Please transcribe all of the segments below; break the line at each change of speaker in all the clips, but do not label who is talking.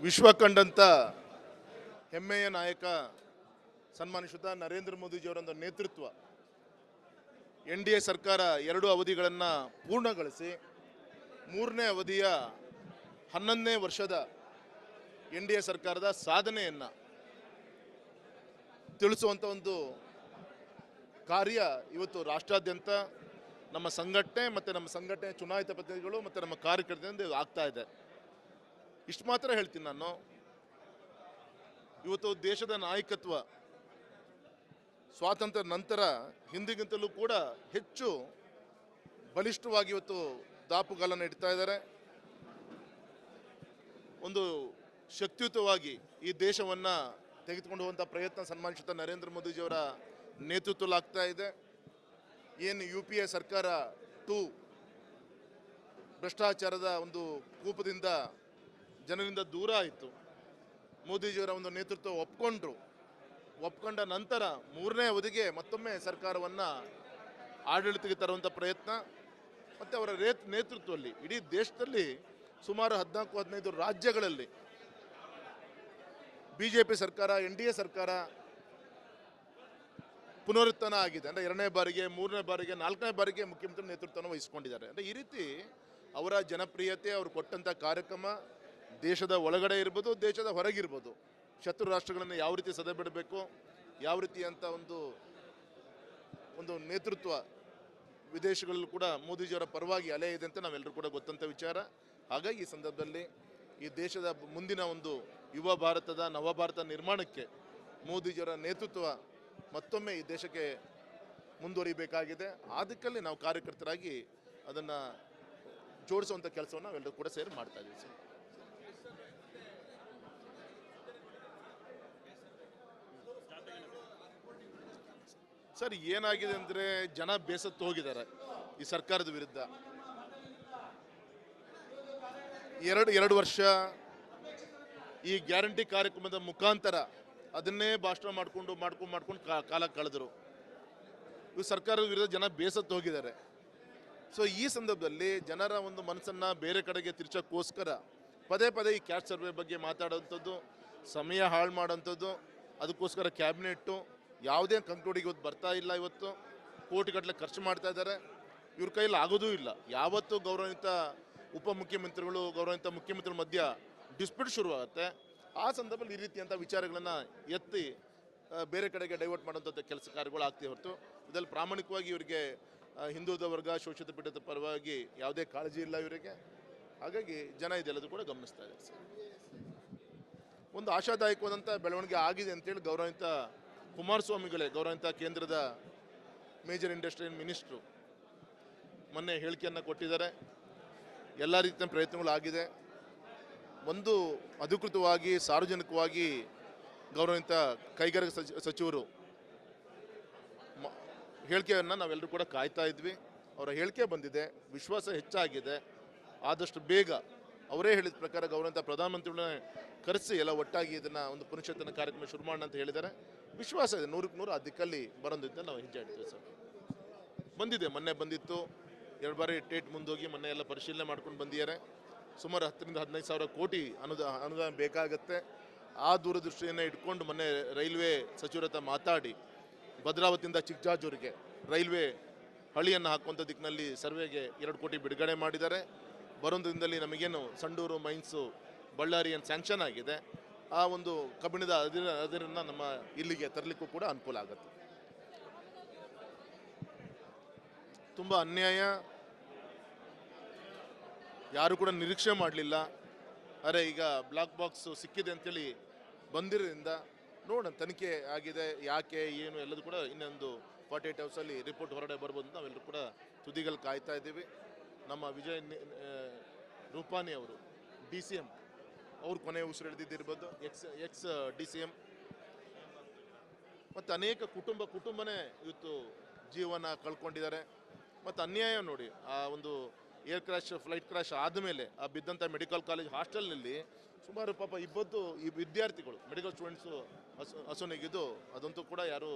ವಿಶ್ವ ಕಂಡಂಥ ಹೆಮ್ಮೆಯ ನಾಯಕ ಸನ್ಮಾನಿಸಿದ ನರೇಂದ್ರ ಮೋದಿಜಿಯವರ ನೇತೃತ್ವ NDA ಸರ್ಕಾರ 2 ಅವಧಿಗಳನ್ನು ಪೂರ್ಣಗೊಳಿಸಿ 3ನೇ ಅವಧಿಯ 11ನೇ ವರ್ಷದ NDA ಸರ್ಕಾರದ ಸಾಧನೆಯನ್ನು ತಿಳಿಸುವಂಥ ಒಂದು ಕಾರ್ಯ ಇವತ್ತು ರಾಷ್ಟ್ರಾದ್ಯಂತ ನಮ್ಮ ಸಂಘಟನೆ ಮತ್ತು ನಮ್ಮ ಸಂಘಟನೆ ಚುನಾಯಿತ ಪ್ರತಿನಿಧಿಗಳು ಮತ್ತು ನಮ್ಮ ಕಾರ್ಯಕರ್ತರಿಂದ ಆಗ್ತಾ ಇದೆ. ಇಷ್ಟು ಮಾತ್ರ ಹೇಳ್ತೀನಿ ನಾನು. ಇವತ್ತು ದೇಶದ ನಾಯಕತ್ವ ಸ್ವಾತಂತ್ರ್ಯ ನಂತರ ಹಿಂದಿಗಿಂತಲೂ ಕೂಡ ಹೆಚ್ಚು ಬಲಿಷ್ಠವಾಗಿ ಇವತ್ತು ದಾಪುಗಾಲನ್ನು ಇಡ್ತಾ ಇದ್ದಾರೆ. ಒಂದು ಶಕ್ತಿಯುತವಾಗಿ ಈ ದೇಶವನ್ನು ತೆಗೆದುಕೊಂಡು ಹೋಗುವಂಥ ಪ್ರಯತ್ನ ಸನ್ಮಾನಿಸಿದ ನರೇಂದ್ರ ಮೋದಿಜಿಯವರ ನೇತೃತ್ವದಲ್ಲಿ ಆಗ್ತಾ ಇದೆ. ಏನು UPA ಸರ್ಕಾರ 2 ಭ್ರಷ್ಟಾಚಾರದ ಒಂದು ಕೂಪದಿಂದ ಜನರಿಂದ ದೂರ ಆಯಿತು, ಮೋದಿಜಿಯವರ ಒಂದು ನೇತೃತ್ವ ಒಪ್ಕೊಂಡ ನಂತರ 3ನೇ ಅವಧಿಗೆ ಮತ್ತೊಮ್ಮೆ ಸರ್ಕಾರವನ್ನು ಆಡಳಿತಕ್ಕೆ ತರುವಂಥ ಪ್ರಯತ್ನ ಮತ್ತು ಅವರ ನೇತೃತ್ವದಲ್ಲಿ ಇಡೀ ದೇಶದಲ್ಲಿ ಸುಮಾರು 14-15 ರಾಜ್ಯಗಳಲ್ಲಿ BJP ಸರ್ಕಾರ NDA ಸರ್ಕಾರ ಪುನರುತ್ಥಾನ ಆಗಿದೆ. ಅಂದರೆ 2ನೇ ಬಾರಿಗೆ 3ನೇ ಬಾರಿಗೆ 4ನೇ ಬಾರಿಗೆ ಮುಖ್ಯಮಂತ್ರಿ ನೇತೃತ್ವವನ್ನು ವಹಿಸಿಕೊಂಡಿದ್ದಾರೆ. ಅಂದರೆ ಈ ರೀತಿ ಅವರ ಜನಪ್ರಿಯತೆ, ಅವರು ಕೊಟ್ಟಂಥ ಕಾರ್ಯಕ್ರಮ ದೇಶದ ಒಳಗಡೆ ಇರ್ಬೋದು, ದೇಶದ ಹೊರಗಿರ್ಬೋದು, ಶತ್ರು ರಾಷ್ಟ್ರಗಳನ್ನು ಯಾವ ರೀತಿ ಸದೆಬಿಡಬೇಕು, ಯಾವ ರೀತಿ ಅಂತ ಒಂದು ನೇತೃತ್ವ ವಿದೇಶಗಳಲ್ಲೂ ಕೂಡ ಮೋದಿಜಿಯವರ ಪರವಾಗಿ ಅಲೆ ಇದೆ ಅಂತ ನಾವೆಲ್ಲರೂ ಕೂಡ ಗೊತ್ತಂಥ ವಿಚಾರ. ಹಾಗಾಗಿ ಈ ಸಂದರ್ಭದಲ್ಲಿ ಈ ದೇಶದ ಮುಂದಿನ ಒಂದು ಯುವ ಭಾರತದ ನವಭಾರತ ನಿರ್ಮಾಣಕ್ಕೆ ಮೋದಿಜಿಯವರ ನೇತೃತ್ವ ಮತ್ತೊಮ್ಮೆ ಈ ದೇಶಕ್ಕೆ ಮುಂದುವರಿಬೇಕಾಗಿದೆ. ಆ ದಿಕ್ಕಲ್ಲಿ ನಾವು ಕಾರ್ಯಕರ್ತರಾಗಿ ಅದನ್ನು ಜೋಡಿಸುವಂಥ ಕೆಲಸವನ್ನು ನಾವೆಲ್ಲರೂ ಕೂಡ ಸೇರಿ ಮಾಡ್ತಾ ಇದ್ದೀವಿ ಸರ್. ಏನಾಗಿದೆ ಅಂದರೆ ಜನ ಬೇಸತ್ತು ಹೋಗಿದ್ದಾರೆ ಈ ಸರ್ಕಾರದ ವಿರುದ್ಧ. ಎರಡು ವರ್ಷ ಈ ಗ್ಯಾರಂಟಿ ಕಾರ್ಯಕ್ರಮದ ಮುಖಾಂತರ ಅದನ್ನೇ ಭಾಷಣ ಮಾಡ್ಕೊಂಡು ಕಾಲ ಕಳೆದರು. ಈ ಸರ್ಕಾರದ ವಿರುದ್ಧ ಜನ ಬೇಸತ್ತು ಹೋಗಿದ್ದಾರೆ. ಸೊ ಈ ಸಂದರ್ಭದಲ್ಲಿ ಜನರ ಒಂದು ಮನಸ್ಸನ್ನು ಬೇರೆ ಕಡೆಗೆ ತಿರ್ಚೋಕ್ಕೋಸ್ಕರ ಪದೇ ಈ ಕ್ಯಾಸ್ಟ್ ಸರ್ವೆ ಬಗ್ಗೆ ಮಾತಾಡೋವಂಥದ್ದು, ಸಮಯ ಹಾಳು ಮಾಡೋಂಥದ್ದು, ಅದಕ್ಕೋಸ್ಕರ ಕ್ಯಾಬಿನೆಟ್ಟು ಯಾವುದೇ ಕಂಕ್ಲೂಡಿಗೆ ಇವತ್ತು ಬರ್ತಾ ಇಲ್ಲ. ಇವತ್ತು ಕೋಟಿಗಟ್ಟಲೆ ಖರ್ಚು ಮಾಡ್ತಾ ಇದ್ದಾರೆ. ಇವ್ರ ಕೈಯಲ್ಲಿ ಆಗೋದೂ ಇಲ್ಲ. ಯಾವತ್ತು ಗೌರವಿತ ಉಪಮುಖ್ಯಮಂತ್ರಿಗಳು ಗೌರವಿತ ಮುಖ್ಯಮಂತ್ರಿಗಳ ಮಧ್ಯ ಡಿಸ್ಪ್ಯೂಟ್ ಶುರುವಾಗುತ್ತೆ, ಆ ಸಂದರ್ಭದಲ್ಲಿ ಈ ರೀತಿಯಂಥ ವಿಚಾರಗಳನ್ನು ಎತ್ತಿ ಬೇರೆ ಕಡೆಗೆ ಡೈವರ್ಟ್ ಮಾಡೋಂಥ ಕೆಲಸ ಕಾರ್ಯಗಳು ಆಗ್ತೀವಿ ಹೊರತು ಇದರಲ್ಲಿ ಪ್ರಾಮಾಣಿಕವಾಗಿ ಇವರಿಗೆ ಹಿಂದುಳಿದ ವರ್ಗ, ಶೋಷಿತ ಪೀಡಿತ ಪರವಾಗಿ ಯಾವುದೇ ಕಾಳಜಿ ಇಲ್ಲ ಇವರಿಗೆ. ಹಾಗಾಗಿ ಜನ ಇದೆಲ್ಲದೂ ಕೂಡ ಗಮನಿಸ್ತಾ ಇದೆ. ಒಂದು ಆಶಾದಾಯಕವಾದಂಥ ಬೆಳವಣಿಗೆ ಆಗಿದೆ ಅಂತೇಳಿ ಗೌರವಿತ ಕುಮಾರಸ್ವಾಮಿಗಳೇ, ಗೌರವಿತ ಕೇಂದ್ರದ ಮೇಜರ್ ಇಂಡಸ್ಟ್ರಿಯಲ್ ಮಿನಿಸ್ಟ್ರು ಮೊನ್ನೆ ಹೇಳಿಕೆಯನ್ನು ಕೊಟ್ಟಿದ್ದಾರೆ. ಎಲ್ಲ ರೀತಿಯ ಪ್ರಯತ್ನಗಳು ಆಗಿದೆ. ಒಂದು ಅಧಿಕೃತವಾಗಿ ಸಾರ್ವಜನಿಕವಾಗಿ ಗೌರವಿತ ಕೈಗಾರಿಕಾ ಸಚಿವರು ಹೇಳಿಕೆಯನ್ನು ನಾವೆಲ್ಲರೂ ಕೂಡ ಕಾಯ್ತಾ ಇದ್ವಿ. ಅವರ ಹೇಳಿಕೆ ಬಂದಿದೆ, ವಿಶ್ವಾಸ ಹೆಚ್ಚಾಗಿದೆ. ಆದಷ್ಟು ಬೇಗ ಅವರೇ ಹೇಳಿದ ಪ್ರಕಾರ ಗೌರವಿತ ಪ್ರಧಾನಮಂತ್ರಿಗಳನ್ನೇ ಕರೆಸಿ ಎಲ್ಲ ಒಟ್ಟಾಗಿ ಇದನ್ನು ಒಂದು ಪುನಶ್ಚೇತನ ಕಾರ್ಯಕ್ರಮ ಶುರು ಮಾಡೋಣ ಅಂತ ಹೇಳಿದ್ದಾರೆ. ವಿಶ್ವಾಸ ಇದೆ 100ಕ್ಕೆ 100 ಆ ದಿಕ್ಕಲ್ಲಿ ಬರೋದಿದ್ದ ನಾವು ಹೆಜ್ಜೆ ಇಡ್ತೀವಿ ಸರ್. ಬಂದಿದೆ, ಮೊನ್ನೆ ಬಂದಿತ್ತು. 2 ಬಾರಿ ಟೇಟ್ ಮುಂದೋಗಿ ಮೊನ್ನೆ ಎಲ್ಲ ಪರಿಶೀಲನೆ ಮಾಡ್ಕೊಂಡು ಬಂದಿದ್ದಾರೆ. ಸುಮಾರು 10ರಿಂದ 15 ಸಾವಿರ ಕೋಟಿ ಅನುದಾನ ಬೇಕಾಗುತ್ತೆ. ಆ ದೂರದೃಷ್ಟಿಯನ್ನು ಇಟ್ಕೊಂಡು ಮೊನ್ನೆ ರೈಲ್ವೆ ಸಚಿವರ ಹತ್ರ ಮಾತಾಡಿ ಭದ್ರಾವತಿಯಿಂದ ಚಿಕ್ಕಜಾಜೂರಿಗೆ ರೈಲ್ವೆ ಹಳಿಯನ್ನು ಹಾಕುವಂಥ ದಿಕ್ಕಿನಲ್ಲಿ ಸರ್ವೆಗೆ 2 ಕೋಟಿ ಬಿಡುಗಡೆ ಮಾಡಿದ್ದಾರೆ. ಬರೋದು ದಿನದಲ್ಲಿ ನಮಗೇನು ಸಂಡೂರು, ಮೈನ್ಸು, ಬಳ್ಳಾರಿ ಏನು ಸ್ಯಾಂಕ್ಷನ್ ಆಗಿದೆ, ಆ ಒಂದು ಕಬ್ಬಿಣದ ಅದರನ್ನು ನಮ್ಮ ಇಲ್ಲಿಗೆ ತರಲಿಕ್ಕೂ ಕೂಡ ಅನುಕೂಲ ಆಗುತ್ತೆ. ತುಂಬ ಅನ್ಯಾಯ, ಯಾರು ಕೂಡ ನಿರೀಕ್ಷೆ ಮಾಡಲಿಲ್ಲ. ಅರೆ ಈಗ ಬ್ಲಾಕ್ ಬಾಕ್ಸ್ ಸಿಕ್ಕಿದೆ ಅಂತೇಳಿ ಬಂದಿರೋದ್ರಿಂದ ನೋಡೋಣ, ತನಿಖೆ ಆಗಿದೆ ಯಾಕೆ ಏನು ಎಲ್ಲದೂ ಕೂಡ ಇನ್ನೊಂದು 48 ಅವರ್ಸಲ್ಲಿ ರಿಪೋರ್ಟ್ ಹೊರಗಡೆ ಬರ್ಬೋದು ಅಂತ ನಾವೆಲ್ಲರೂ ಕೂಡ ತುದಿಗಳು ಕಾಯ್ತಾ ಇದ್ದೀವಿ. ನಮ್ಮ ವಿಜಯ್ ರೂಪಾನಿ ಅವರು DCM ಅವ್ರು ಕೊನೆ ಉಸಿರು ಹಿಡಿದಿದ್ದಿರ್ಬೋದು, ಎಕ್ಸ್ DCM ಮತ್ತು ಅನೇಕ ಕುಟುಂಬನೇ ಇವತ್ತು ಜೀವನ ಕಳ್ಕೊಂಡಿದ್ದಾರೆ. ಮತ್ತು ಅನ್ಯಾಯ ನೋಡಿ, ಆ ಒಂದು ಫ್ಲೈಟ್ ಕ್ರಾಶ್ ಆದಮೇಲೆ ಆ ಬಿದ್ದಂಥ ಮೆಡಿಕಲ್ ಕಾಲೇಜ್ ಹಾಸ್ಟೆಲ್ನಲ್ಲಿ ಸುಮಾರು ಪಾಪ ಈ ವಿದ್ಯಾರ್ಥಿಗಳು, ಮೆಡಿಕಲ್ ಸ್ಟೂಡೆಂಟ್ಸು ಹಸುನಿಗಿದ್ದು, ಅದಂತೂ ಕೂಡ ಯಾರು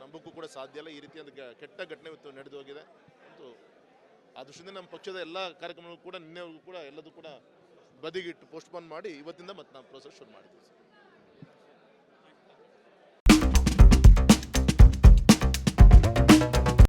ನಂಬಕ್ಕೂ ಕೂಡ ಸಾಧ್ಯ ಇಲ್ಲ. ಈ ರೀತಿಯಾದ ಕೆಟ್ಟ ಘಟನೆ ಇವತ್ತು ನಡೆದು ಹೋಗಿದೆ. ಮತ್ತು ಆ ದೃಷ್ಟಿಯಿಂದ ನಮ್ಮ ಪಕ್ಷದ ಎಲ್ಲ ಕಾರ್ಯಕ್ರಮಗಳು ಕೂಡ ನಿನ್ನೆವರೆಗೂ ಕೂಡ ಎಲ್ಲದೂ ಕೂಡ ಬದಿಗಿಟ್ಟು ಪೋಸ್ಟ್ಪೋನ್ ಮಾಡಿ ಇವತ್ತಿಂದ ಮತ್ತೆ ನಾವು ಪ್ರೋಸೆಸ್ ಶುರು ಮಾಡಿದ್ವಿ.